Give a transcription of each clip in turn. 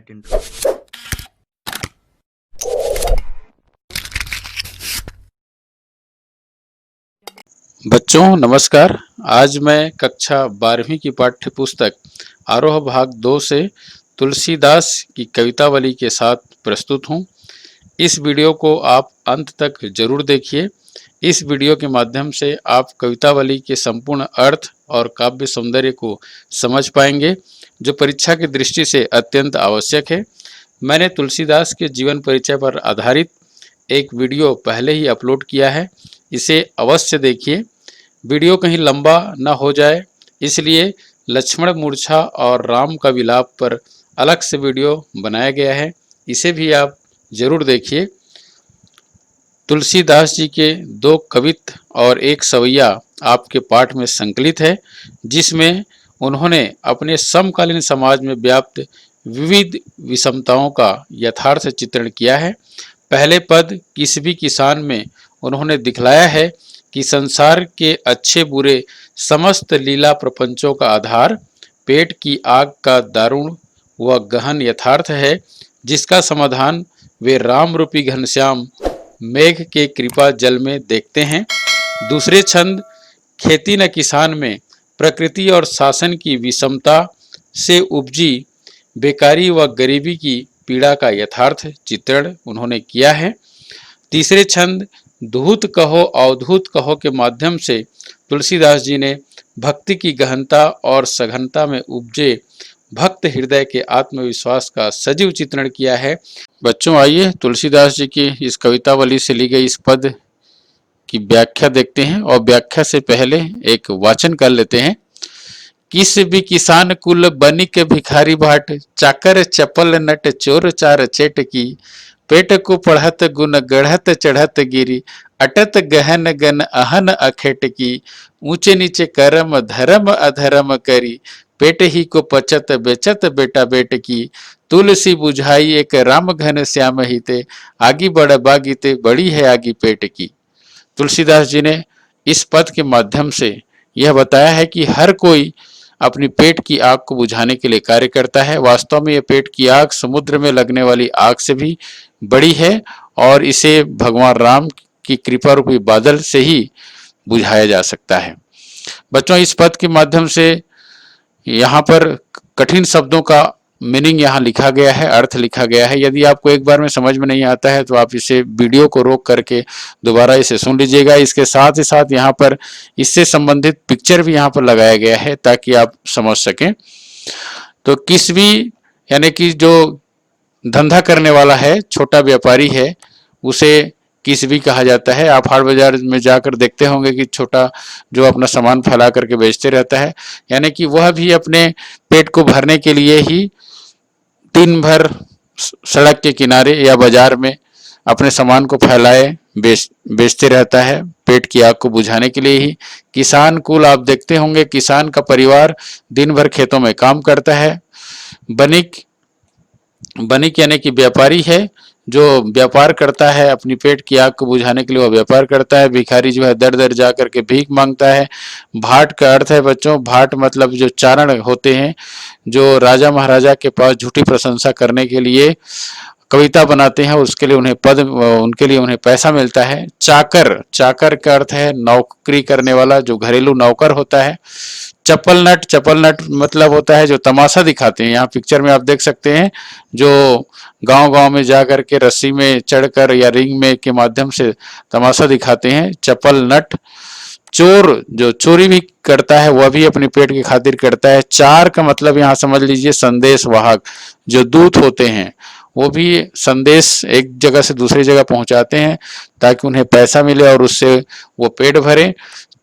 music intro. बच्चों नमस्कार। आज मैं कक्षा 12वीं की पाठ्य पुस्तक आरोह भाग 2 से तुलसीदास की कवितावली के साथ प्रस्तुत हूँ। इस वीडियो को आप अंत तक जरूर देखिए। इस वीडियो के माध्यम से आप कवितावली के संपूर्ण अर्थ और काव्य सौंदर्य को समझ पाएंगे, जो परीक्षा की दृष्टि से अत्यंत आवश्यक है। मैंने तुलसीदास के जीवन परिचय पर आधारित एक वीडियो पहले ही अपलोड किया है, इसे अवश्य देखिए। वीडियो कहीं लंबा न हो जाए, इसलिए लक्ष्मण मूर्छा और राम का विलाप पर अलग से वीडियो बनाया गया है, इसे भी आप जरूर देखिए। तुलसीदास जी के 2 कवित्त और 1 सवैया आपके पाठ में संकलित है, जिसमें उन्होंने अपने समकालीन समाज में व्याप्त विविध विषमताओं का यथार्थ चित्रण किया है। पहले पद किस भी किसान में उन्होंने दिखलाया है कि संसार के अच्छे बुरे समस्त लीला प्रपंचों का आधार पेट की आग का दारुण व गहन यथार्थ है, जिसका समाधान वे राम रूपी घनश्याम मेघ के कृपा जल में देखते हैं। दूसरे छंद खेती न किसान में प्रकृति और शासन की विषमता से उपजी बेकारी व गरीबी की पीड़ा का यथार्थ चित्रण उन्होंने किया है। तीसरे छंद धूत कहो अवधूत कहो के माध्यम से तुलसीदास जी ने भक्ति की गहनता और सघनता में उपजे भक्त हृदय के आत्मविश्वास का सजीव चित्रण किया है। बच्चों आइए तुलसीदास जी की इस कवितावली से ली गई इस पद की व्याख्या देखते हैं, और व्याख्या से पहले एक वाचन कर लेते हैं। किस भी किसान कुल बनिक भिखारी भाट चाकर चपल नट चोर चार चेट की पेट को पढ़त गुण गढ़त चढ़त गिरी अटत गहन गन अहन अखेट की ऊंचे नीचे कर्म धर्म अधर्म करी पेट ही को पचत बेचत बेटा बेट की तुलसी बुझाई एक राम घन श्याम हिते आगी बड़ बागीते बड़ी है आगी पेट की। तुलसीदास जी ने इस पद के माध्यम से यह बताया है कि हर कोई अपनी पेट की आग को बुझाने के लिए कार्य करता है। वास्तव में यह पेट की आग समुद्र में लगने वाली आग से भी बड़ी है, और इसे भगवान राम की कृपा रूपी बादल से ही बुझाया जा सकता है। बच्चों इस पद के माध्यम से यहाँ पर कठिन शब्दों का मीनिंग यहाँ लिखा गया है, अर्थ लिखा गया है। यदि आपको एक बार में समझ में नहीं आता है तो आप इसे वीडियो को रोक करके दोबारा इसे सुन लीजिएगा। इसके साथ ही साथ यहाँ पर इससे संबंधित पिक्चर भी यहाँ पर लगाया गया है ताकि आप समझ सकें। तो किस भी यानी कि जो धंधा करने वाला है, छोटा व्यापारी है, उसे किस भी कहा जाता है। आप हाट बाजार में जाकर देखते होंगे कि छोटा जो अपना सामान फैला करके बेचते रहता है, यानी कि वह भी अपने पेट को भरने के लिए ही दिन भर सड़क के किनारे या बाजार में अपने सामान को फैलाए बेचते रहता है, पेट की आग को बुझाने के लिए ही। किसान कुल आप देखते होंगे, किसान का परिवार दिन भर खेतों में काम करता है। बनिक बनिक यानी कि व्यापारी है, जो व्यापार करता है, अपनी पेट की आग को बुझाने के लिए वह व्यापार करता है। भिखारी जो है दर दर जा करके भीख मांगता है। भाट का अर्थ है बच्चों, भाट मतलब जो चारण होते हैं, जो राजा महाराजा के पास झूठी प्रशंसा करने के लिए कविता बनाते हैं, उसके लिए उन्हें पद, उनके लिए उन्हें पैसा मिलता है। चाकर, चाकर का अर्थ है नौकरी करने वाला, जो घरेलू नौकर होता है। चप्पल नट, चप्पल नट मतलब होता है जो तमाशा दिखाते हैं। यहाँ पिक्चर में आप देख सकते हैं जो गांव-गांव में जा करके रस्सी में चढ़कर या रिंग में के माध्यम से तमाशा दिखाते हैं, चप्पल नट। चोर जो चोरी भी करता है वह भी अपने पेट की खातिर करता है। चार का मतलब यहाँ समझ लीजिए संदेश वाहक, जो दूत होते हैं, वो भी संदेश एक जगह से दूसरी जगह पहुंचाते हैं ताकि उन्हें पैसा मिले और उससे वो पेट भरे।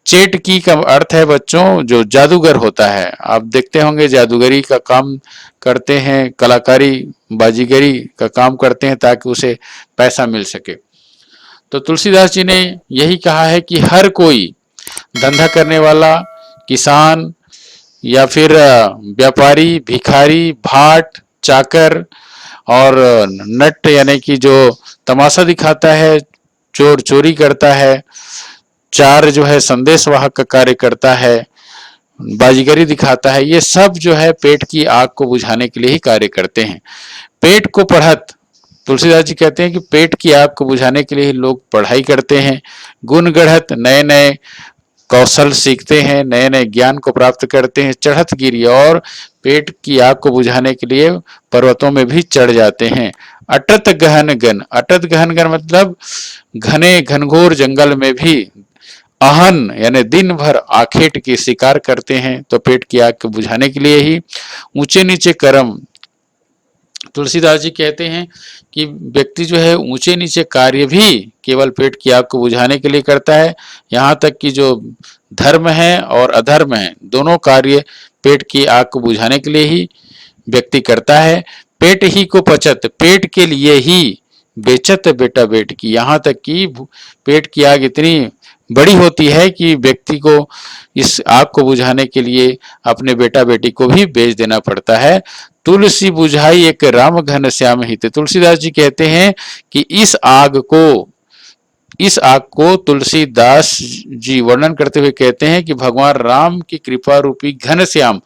चेटकी का अर्थ है बच्चों जो जादूगर होता है। आप देखते होंगे जादूगरी का काम करते हैं, कलाकारी बाजीगरी का काम करते हैं ताकि उसे पैसा मिल सके। तो तुलसीदास जी ने यही कहा है कि हर कोई धंधा करने वाला, किसान या फिर व्यापारी, भिखारी, भाट, चाकर और नट यानी कि जो तमाशा दिखाता है, चोर चोरी करता है, चार जो है संदेश वाहक का कार्य करता है, बाजीगरी दिखाता है, ये सब जो है पेट की आग को बुझाने के लिए ही कार्य करते हैं। पेट को पढ़त, तुलसीदास जी कहते हैं कि पेट की आग को बुझाने के लिए लोग पढ़ाई करते हैं। गुण गढ़त, नए नए कौशल सीखते हैं, नए नए ज्ञान को प्राप्त करते हैं। चढ़त गिरी, और पेट की आग को बुझाने के लिए पर्वतों में भी चढ़ जाते हैं। अटत गहन गन, अटत गहन गन मतलब घने घनघोर जंगल में भी अहन यानी दिन भर आखेट की शिकार करते हैं, तो पेट की आग को बुझाने के लिए ही। ऊंचे नीचे कर्म, तुलसीदास जी कहते हैं कि व्यक्ति जो है ऊंचे नीचे कार्य भी केवल पेट की आग को बुझाने के लिए करता है। यहाँ तक कि जो धर्म है और अधर्म है, दोनों कार्य पेट की आग को बुझाने के लिए ही व्यक्ति करता है। पेट ही को पचत, पेट के लिए ही बेचत बेटा बेट की, यहाँ तक कि पेट की आग इतनी बड़ी होती है कि व्यक्ति को इस आग को बुझाने के लिए अपने बेटा बेटी को भी बेच देना पड़ता है। तुलसी बुझाई एक राम घन श्याम हित, तुलसीदास जी कहते हैं कि इस आग को तुलसीदास जी वर्णन करते हुए कहते हैं कि भगवान राम की कृपा रूपी घन श्याम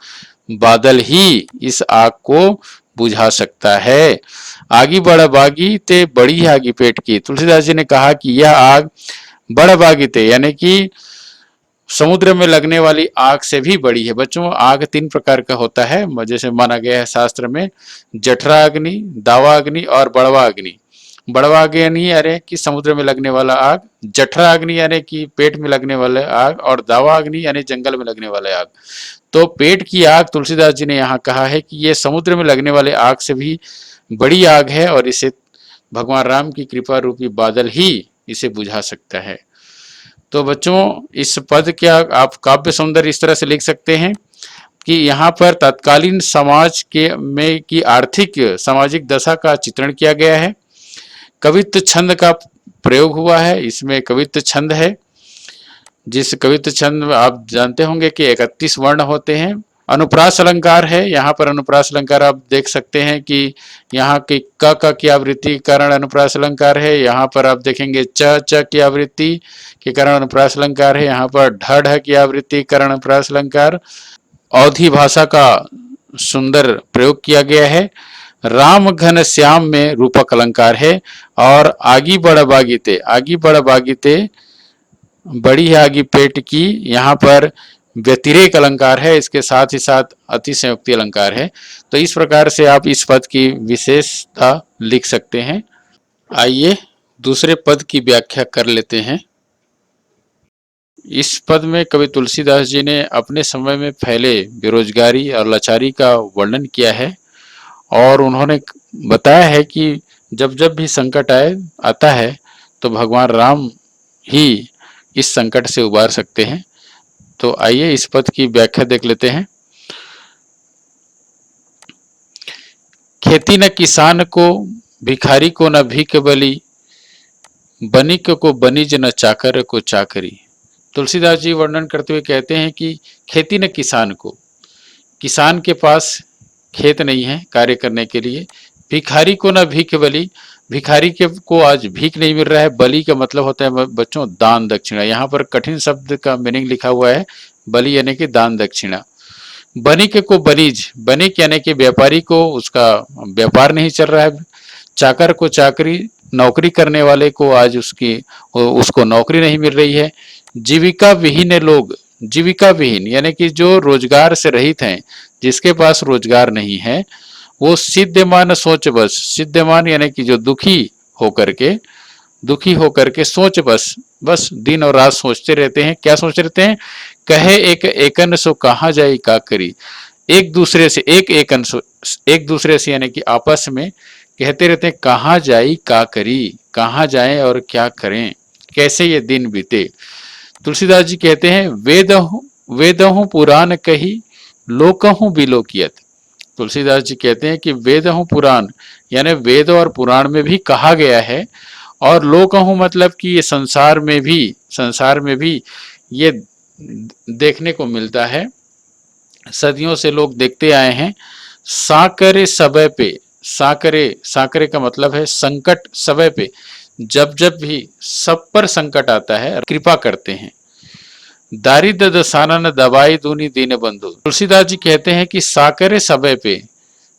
बादल ही इस आग को बुझा सकता है। आगी बड़ बागी ते बड़ी आगी पेट की, तुलसीदास जी ने कहा कि यह आग बड़ बागी थे यानी कि समुद्र में लगने वाली आग से भी बड़ी है। बच्चों, आग 3 प्रकार का होता है, जैसे माना गया है शास्त्र में, जठरा अग्नि, दावा अग्नि और बड़वा अग्नि। बड़वा अग्नि यानी कि समुद्र में लगने वाला आग, जठरा अग्नि यानी कि पेट में लगने वाला आग, और दावा अग्नि यानी जंगल में लगने वाला आग। तो पेट की आग तुलसीदास जी ने यहाँ कहा है कि ये समुद्र में लगने वाले आग से भी बड़ी आग है, और इसे भगवान राम की कृपा रूपी बादल ही इसे बुझा सकता है। तो बच्चों, इस पद क्या आप काव्य सौंदर्य इस तरह से लिख सकते हैं कि यहाँ पर तत्कालीन समाज के में की आर्थिक सामाजिक दशा का चित्रण किया गया है। कवित्व छंद का प्रयोग हुआ है, इसमें कवित्व छंद है, जिस कवित्व छंद आप जानते होंगे कि 31 वर्ण होते हैं। अनुप्रास अलंकार है, यहाँ पर अनुप्रास अलंकार आप देख सकते हैं कि यहाँ की क की आवृत्ति के कारण अनुप्रास अलंकार है, यहाँ पर आप देखेंगे च की आवृत्ति के कारण अनुप्रास अलंकार है, यहाँ पर ढ की आवृत्ति के कारण अनुप्रास अलंकार। अवधी भाषा का सुंदर प्रयोग किया गया है। राम घन श्याम में रूपक अलंकार है, और आगी बड़ बागीते, आगी बड़ बागीते बड़ी है आगी पेट की, यहाँ पर व्यतिरेक अलंकार है, इसके साथ ही साथ अतिशयोक्ति अलंकार है। तो इस प्रकार से आप इस पद की विशेषता लिख सकते हैं। आइए दूसरे पद की व्याख्या कर लेते हैं। इस पद में कवि तुलसीदास जी ने अपने समय में फैले बेरोजगारी और लाचारी का वर्णन किया है, और उन्होंने बताया है कि जब जब भी संकट आता है तो भगवान राम ही इस संकट से उबार सकते हैं। तो आइए इस पद की व्याख्या देख लेते हैं। खेती न किसान को, भिखारी को न भीख बली, बनिक को बनिज न चाकर को चाकरी। तुलसीदास जी वर्णन करते हुए कहते हैं कि खेती न किसान को, किसान के पास खेत नहीं है कार्य करने के लिए। भिखारी को न भीख बली, भिखारी के को आज भीख नहीं मिल रहा है। बलि का मतलब होता है बच्चों दान दक्षिणा, यहाँ पर कठिन शब्द का मीनिंग लिखा हुआ है, बलि यानी कि दान दक्षिणा। बनिक को बनिज, बनिक यानी कि व्यापारी को उसका व्यापार नहीं चल रहा है। चाकर को चाकरी, नौकरी करने वाले को आज उसको नौकरी नहीं मिल रही है। जीविका विहीन लोग, जीविका विहीन यानी कि जो रोजगार से रहित हैं, जिसके पास रोजगार नहीं है, वो सिद्धमान सोच बस, सिद्धमान यानी कि जो दुखी होकर के सोच बस दिन और रात सोचते रहते हैं। क्या सोचते रहते हैं? कहे एक एकन सो कहाँ जाए का करी, एक दूसरे से यानी कि आपस में कहते रहते हैं कहाँ जाई का करी, कहाँ जाएं और क्या करें, कैसे ये दिन बीते। तुलसीदास जी कहते हैं वेदहूँ पुराण कही, लोकहूँ बिलोकियत। तुलसीदास जी कहते हैं कि वेदहूँ पुराण यानी वेद और पुराण में भी कहा गया है, और लोकहूँ मतलब कि ये संसार में भी ये देखने को मिलता है, सदियों से लोग देखते आए हैं। साकरे समय पे, साकरे का मतलब है संकट, समय पे जब जब भी सब पर संकट आता है कृपा करते हैं। दारिद्र दसानन दबाई दूनी दीन बंधु। तुलसीदास जी कहते हैं कि साकरे सबे पे,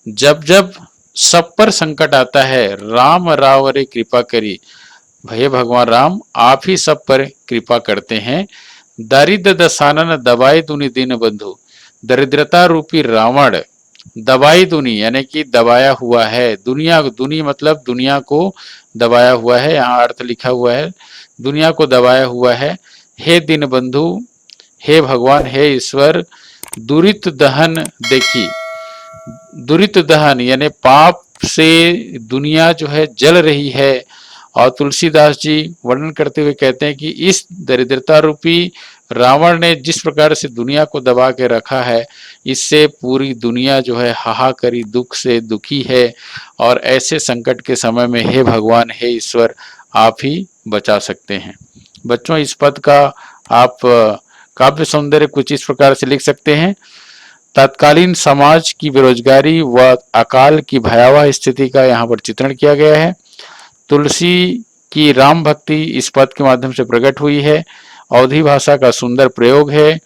जब जब सब पर संकट आता है, राम रावरे कृपा करी, भय भगवान राम आप ही सब पर कृपा करते हैं। दारिद्र दसानन दबाई दूनी दीन बंधु, दरिद्रता रूपी रावण दबाई दुनी यानी कि दबाया हुआ है, दुनिया दुनी मतलब दुनिया को दबाया हुआ है, यहाँ अर्थ लिखा हुआ है, दुनिया को दबाया हुआ है। हे दीन बंधु, हे भगवान, हे ईश्वर, दुरित दहन देखी, दुरित दहन यानी पाप से दुनिया जो है जल रही है। और तुलसीदास जी वर्णन करते हुए कहते हैं कि इस दरिद्रता रूपी रावण ने जिस प्रकार से दुनिया को दबा के रखा है, इससे पूरी दुनिया जो है हाहाकारी दुख से दुखी है। और ऐसे संकट के समय में हे भगवान, हे ईश्वर, आप ही बचा सकते हैं। बच्चों, इस पद का आप काव्य सौंदर्य कुछ इस प्रकार से लिख सकते हैं। तत्कालीन समाज की बेरोजगारी व अकाल की भयावह स्थिति का यहाँ पर चित्रण किया गया है। तुलसी की राम भक्ति इस पद के माध्यम से प्रकट हुई है। अवधी भाषा का सुंदर प्रयोग है।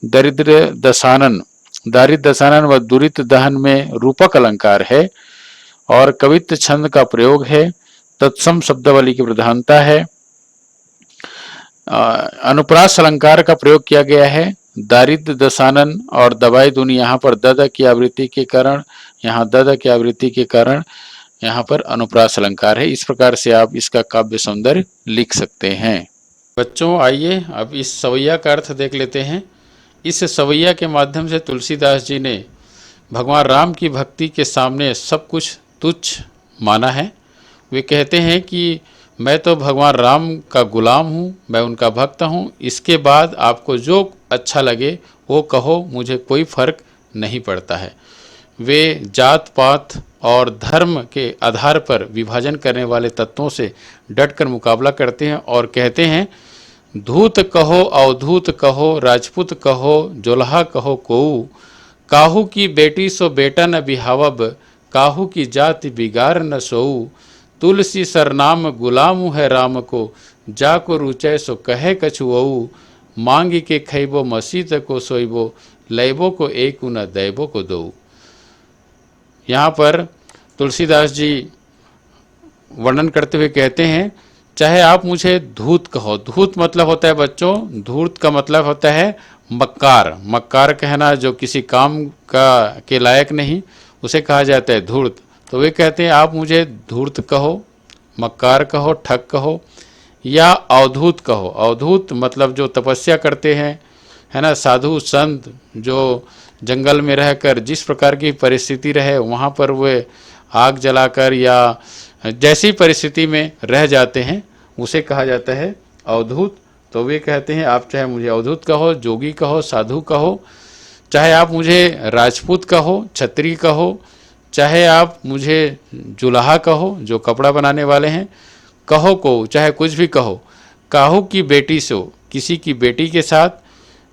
दारिद्र दसानन व दुरित दहन में रूपक अलंकार है और कवित्व छंद का प्रयोग है। तत्सम शब्दावली की प्रधानता है। अनुप्रास अलंकार का प्रयोग किया गया है। दारिद्र दसानन और दबाई दूनी यहाँ पर दद की आवृत्ति के कारण, यहाँ पर अनुप्रास अलंकार है। इस प्रकार से आप इसका काव्य सौंदर्य लिख सकते हैं। बच्चों, आइए अब इस सवैया का अर्थ देख लेते हैं। इस सवैया के माध्यम से तुलसीदास जी ने भगवान राम की भक्ति के सामने सब कुछ तुच्छ माना है। वे कहते हैं कि मैं तो भगवान राम का गुलाम हूँ, मैं उनका भक्त हूँ, इसके बाद आपको जो अच्छा लगे वो कहो, मुझे कोई फर्क नहीं पड़ता है। वे जात पात और धर्म के आधार पर विभाजन करने वाले तत्वों से डटकर मुकाबला करते हैं और कहते हैं, धूत कहो अवधूत कहो, राजपूत कहो जोल्हा कहो कोऊ, काहू की बेटी सो बेटा न बिहावब, काहू की जाति बिगार न सोऊ, तुलसी सरनाम गुलाम है राम को, जाको रुचय सो कहे कछुओऊ, मांगी के खैबो मसीत को सोइबो, लैबो को एक न दैबो को दो। यहाँ पर तुलसीदास जी वर्णन करते हुए कहते हैं, चाहे आप मुझे धूत कहो, धूत मतलब होता है बच्चों, धूर्त का मतलब होता है मक्कार, मक्कार कहना जो किसी काम का के लायक नहीं, उसे कहा जाता है धूर्त। तो वे कहते हैं आप मुझे धूर्त कहो, मक्कार कहो, ठग कहो या अवधूत कहो। अवधूत मतलब जो तपस्या करते हैं, है ना, साधु संत जो जंगल में रहकर जिस प्रकार की परिस्थिति रहे वहाँ पर वे आग जलाकर या जैसी परिस्थिति में रह जाते हैं, उसे कहा जाता है अवधूत। तो वे कहते हैं आप चाहे मुझे अवधूत कहो, जोगी कहो, साधु कहो, चाहे आप मुझे राजपूत कहो, क्षत्रिय कहो, चाहे आप मुझे जुलाहा कहो जो कपड़ा बनाने वाले हैं, कहो को चाहे कुछ भी कहो, काहू की बेटी से किसी की बेटी के साथ,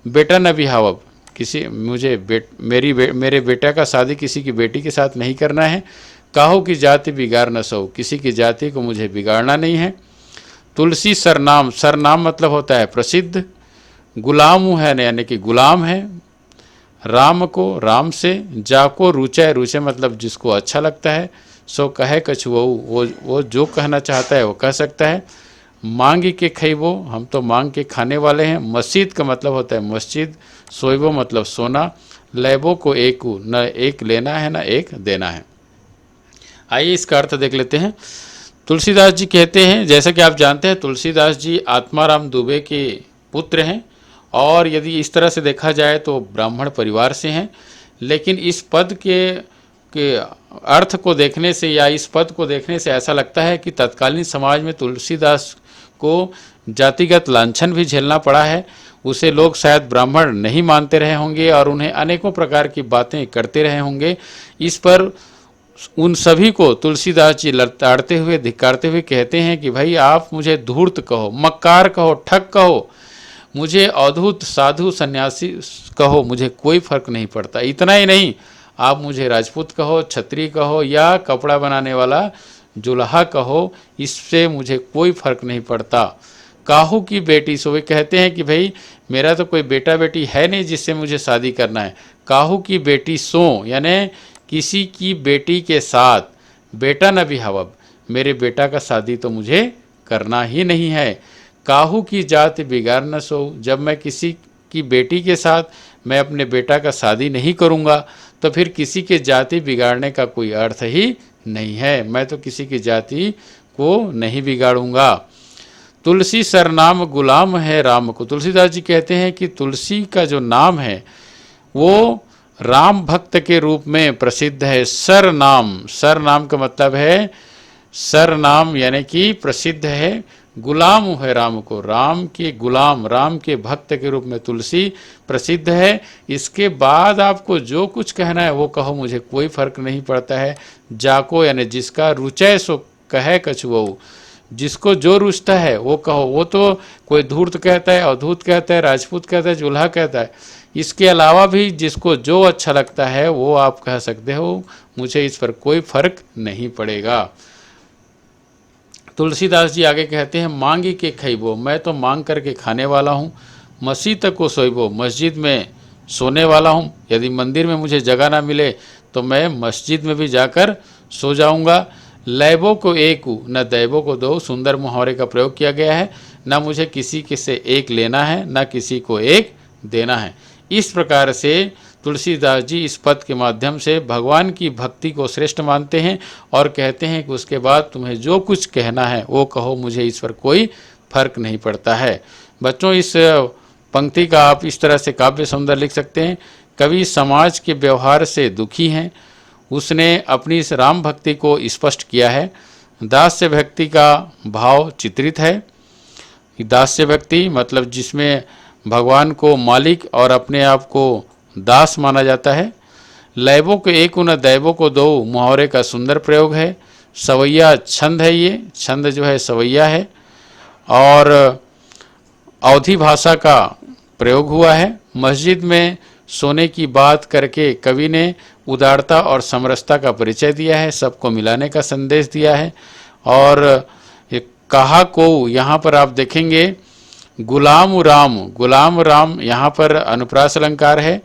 बेटा न बिहावब किसी मुझे मेरे बेटा का शादी किसी की बेटी के साथ नहीं करना है, काहू की जाति बिगाड़ न सो, किसी की जाति को मुझे बिगाड़ना नहीं है। तुलसी सरनाम, सरनाम मतलब होता है प्रसिद्ध, गुलाम है यानी कि गुलाम है राम को, राम से, जाको रुचय, रुचय मतलब जिसको अच्छा लगता है, सो कहे कछुओऊ, वो जो कहना चाहता है वो कह सकता है। मांगी के खैबो, हम तो मांग के खाने वाले हैं। मस्जिद का मतलब होता है मस्जिद, सोइबो मतलब सोना, लैबो को एक, न एक लेना है न एक देना है। आइए इसका अर्थ देख लेते हैं। तुलसीदास जी कहते हैं, जैसा कि आप जानते हैं तुलसीदास जी आत्माराम दुबे के पुत्र हैं और यदि इस तरह से देखा जाए तो ब्राह्मण परिवार से हैं, लेकिन इस पद के अर्थ को देखने से या इस पद को देखने से ऐसा लगता है कि तत्कालीन समाज में तुलसीदास को जातिगत लांछन भी झेलना पड़ा है। उसे लोग शायद ब्राह्मण नहीं मानते रहे होंगे और उन्हें अनेकों प्रकार की बातें करते रहे होंगे। इस पर उन सभी को तुलसीदास जी लताड़ते हुए, धिक्कारते हुए कहते हैं कि भाई आप मुझे धूर्त कहो, मक्कार कहो, ठग कहो, मुझे अवधूत, साधु, सन्यासी कहो, मुझे कोई फर्क नहीं पड़ता। इतना ही नहीं, आप मुझे राजपूत कहो, क्षत्रिय कहो या कपड़ा बनाने वाला जुल्हा कहो, इससे मुझे कोई फर्क नहीं पड़ता। काहू की बेटी सो वे कहते हैं कि भाई मेरा तो कोई बेटा बेटी है नहीं जिससे मुझे शादी करना है। काहू की बेटी सो यानी किसी की बेटी के साथ बेटा न भी हवब, मेरे बेटा का शादी तो मुझे करना ही नहीं है। काहू की जाति बिगाड़ न सो, जब मैं किसी की बेटी के साथ मैं अपने बेटा का शादी नहीं करूँगा तो फिर किसी के जाति बिगाड़ने का कोई अर्थ ही नहीं है। मैं तो किसी की जाति को नहीं बिगाड़ूंगा। तुलसी सरनाम गुलाम है राम को, तुलसीदास जी कहते हैं कि तुलसी का जो नाम है वो राम भक्त के रूप में प्रसिद्ध है। सरनाम, सरनाम का मतलब है सरनाम यानी कि प्रसिद्ध है। गुलाम है राम को, राम के गुलाम, राम के भक्त के रूप में तुलसी प्रसिद्ध है। इसके बाद आपको जो कुछ कहना है वो कहो, मुझे कोई फर्क नहीं पड़ता है। जाको यानी जिसका रुचय सो कहे कछुओ, जिसको जो रुचता है वो कहो। वो तो कोई धूर्त कहता है, अवधूत कहता है, राजपूत कहता है, जुल्हा कहता है। इसके अलावा भी जिसको जो अच्छा लगता है वो आप कह सकते हो, मुझे इस पर कोई फर्क नहीं पड़ेगा। तुलसीदास जी आगे कहते हैं, मांगी के खइबो, मैं तो मांग करके खाने वाला हूँ। मस्जिद को सोइबो, मस्जिद में सोने वाला हूँ। यदि मंदिर में मुझे जगह ना मिले तो मैं मस्जिद में भी जाकर सो जाऊँगा। लैबो को एक न दैबो को दो, सुंदर मुहावरे का प्रयोग किया गया है। न मुझे किसी के से एक लेना है, न किसी को एक देना है। इस प्रकार से तुलसीदास जी इस पद के माध्यम से भगवान की भक्ति को श्रेष्ठ मानते हैं और कहते हैं कि उसके बाद तुम्हें जो कुछ कहना है वो कहो, मुझे इस पर कोई फर्क नहीं पड़ता है। बच्चों, इस पंक्ति का आप इस तरह से काव्य सौंदर्य लिख सकते हैं। कवि समाज के व्यवहार से दुखी हैं, उसने अपनी इस राम भक्ति को स्पष्ट किया है। दास्य भक्ति का भाव चित्रित है। दास्य भक्ति मतलब जिसमें भगवान को मालिक और अपने आप को दास माना जाता है। लैबों को एक न दैबों को दो मुहावरे का सुंदर प्रयोग है। सवैया छंद है, ये छंद जो है सवैया है और अवधी भाषा का प्रयोग हुआ है। मस्जिद में सोने की बात करके कवि ने उदारता और समरसता का परिचय दिया है, सबको मिलाने का संदेश दिया है। और कहा को यहाँ पर आप देखेंगे गुलाम राम, गुलाम राम यहाँ पर अनुप्रास अलंकार है,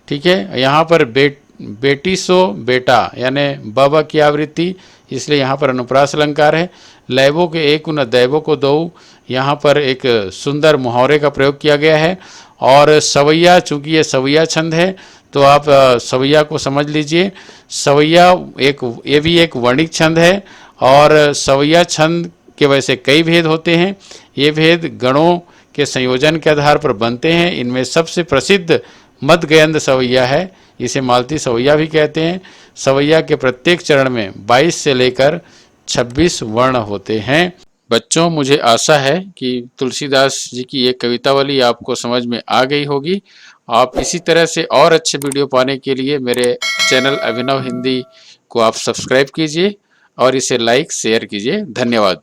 ठीक है। यहाँ पर बेटी सो बेटा यानी बाबा की आवृत्ति, इसलिए यहाँ पर अनुप्रास अलंकार है। लैबों के एक न दैवों को दो, यहाँ पर एक सुंदर मुहावरे का प्रयोग किया गया है। और सवैया, चूंकि ये सवैया छंद है तो आप सवैया को समझ लीजिए। सवैया ये भी एक वर्णिक छंद है और सवैया छंद के वैसे कई भेद होते हैं। ये भेद गणों के संयोजन के आधार पर बनते हैं। इनमें सबसे प्रसिद्ध मध्यगयंद सवैया है, इसे मालती सवैया भी कहते हैं। सवैया के प्रत्येक चरण में 22 से लेकर 26 वर्ण होते हैं। बच्चों, मुझे आशा है कि तुलसीदास जी की ये कवितावली आपको समझ में आ गई होगी। आप इसी तरह से और अच्छे वीडियो पाने के लिए मेरे चैनल अभिनव हिंदी को आप सब्सक्राइब कीजिए और इसे लाइक शेयर कीजिए। धन्यवाद।